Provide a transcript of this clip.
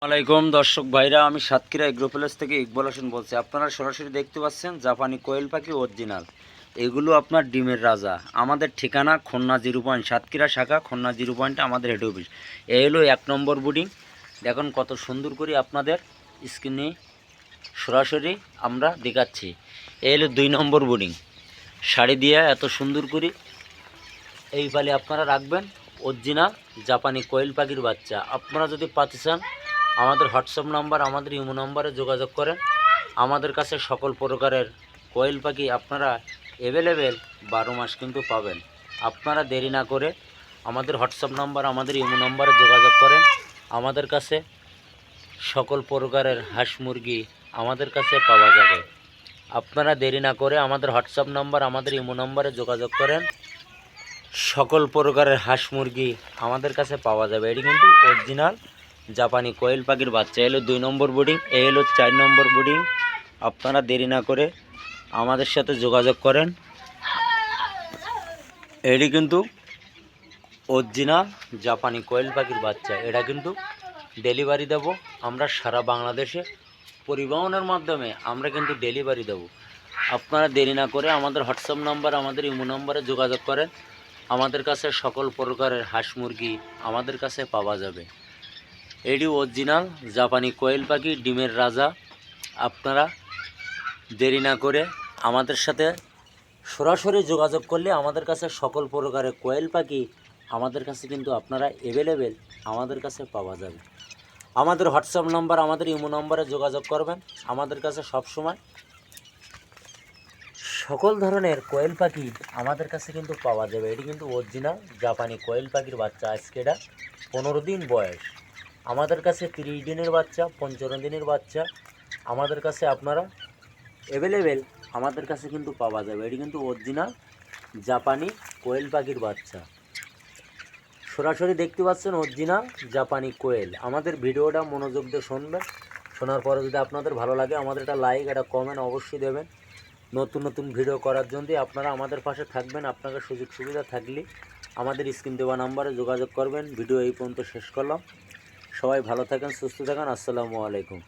আসসালামাইকুম দর্শক ভাইরা, আমি সাতক্ষীরা এগ্রো প্যালেস থেকে ইকবাল হোসেন বলছি। আপনারা সরাসরি দেখতে পাচ্ছেন জাপানি কোয়েল পাখি অরিজিনাল। এগুলো আপনার ডিমের রাজা। আমাদের ঠিকানা খুলনা 0 পয়েন্ট, সাতক্ষীরা শাখা খুলনা 0 পয়েন্টে আমাদের হেড অফিস। এই হলো 1 নম্বর বুডিং। দেখুন কত সুন্দর করে আপনাদের স্ক্রিনে সরাসরি আমরা দেখাচ্ছি। এই হলো 2 নম্বর বুডিং। শাড়ি দিয়ে এত সুন্দর করে এই পালে আপনারা রাখবেন অরিজিনাল জাপানি কোয়েল পাখির বাচ্চা। আপনারা যদি পাতে চান আমাদের হোয়াটসঅ্যাপ নাম্বার, আমাদের ইমো নাম্বারে যোগাযোগ করেন। আমাদের কাছে সকল প্রকারের কোয়েল পাখি আপনারা অ্যাভেলেবেল 12 মাস কিন্তু পাবেন। আপনারা দেরি না করে আমাদের হোয়াটসঅ্যাপ নাম্বার, আমাদের ইমো নাম্বারে যোগাযোগ করেন। আমাদের কাছে সকল প্রকারের হাঁস মুরগি আমাদের কাছে পাওয়া যাবে। আপনারা দেরি না করে আমাদের হোয়াটসঅ্যাপ নাম্বার, আমাদের ইমো নাম্বারে যোগাযোগ করেন। সকল প্রকারের হাঁস মুরগি আমাদের কাছে পাওয়া যাবে। এটি কিন্তু অরিজিনাল জাপানি কোয়েল পাখির বাচ্চা। এলো 2 নম্বর বোর্ডিং, এই হলো 4 নম্বর বোর্ডিং। আপনারা দেরি না করে আমাদের সাথে যোগাযোগ করেন। এটি কিন্তু অরিজিনাল জাপানি কোয়েল পাখির বাচ্চা। এটা কিন্তু ডেলিভারি দেব আমরা সারা বাংলাদেশে, পরিবহনের মাধ্যমে আমরা কিন্তু ডেলিভারি দেব। আপনারা দেরি না করে আমাদের হোয়াটসঅ্যাপ নাম্বার, আমাদের ইমো নাম্বারে যোগাযোগ করেন। আমাদের কাছে সকল প্রকারের হাঁস মুরগি আমাদের কাছে পাওয়া যাবে। এটি অরিজিনাল জাপানি কোয়েল পাখি, ডিমের রাজা। আপনারা দেরি না করে আমাদের সাথে সরাসরি যোগাযোগ করলে আমাদের কাছে সকল প্রকারের কোয়েল পাখি আমাদের কাছে কিন্তু আপনারা অ্যাভেলেবেল আমাদের কাছে পাওয়া যাবে। আমাদের হোয়াটসঅ্যাপ নাম্বার, আমাদের ইমো নাম্বারে যোগাযোগ করবেন। আমাদের কাছে সবসময় সকল ধরনের কোয়েল পাখি আমাদের কাছে কিন্তু পাওয়া যাবে। এটি কিন্তু অরিজিনাল জাপানি কোয়েল পাখির বাচ্চা। আজকে এটা 15 দিন বয়স। আমাদের কাছে 30 দিনের বাচ্চা, 55 দিনের বাচ্চা আমাদের কাছে আপনারা অ্যাভেলেবেল আমাদের কাছে কিন্তু পাওয়া যাবে। এটি কিন্তু অরিজিনাল জাপানি কোয়েল পাখির বাচ্চা। সরাসরি দেখতে পাচ্ছেন অরিজিনাল জাপানি কোয়েল। আমাদের ভিডিওটা মনোযোগ দিয়ে শুনবেন। শোনার পরে যদি আপনাদের ভালো লাগে আমাদের একটা লাইক, একটা কমেন্ট অবশ্যই দেবেন। নতুন নতুন ভিডিও করার জন্য আপনারা আমাদের পাশে থাকবেন। আপনাদের সুযোগ সুবিধা থাকলে আমাদের স্ক্রিন দেওয়া নাম্বারে যোগাযোগ করবেন। ভিডিও এই পর্যন্ত শেষ করলাম। সবাই ভালো থাকেন, সুস্থ থাকেন। আসসালামু আলাইকুম।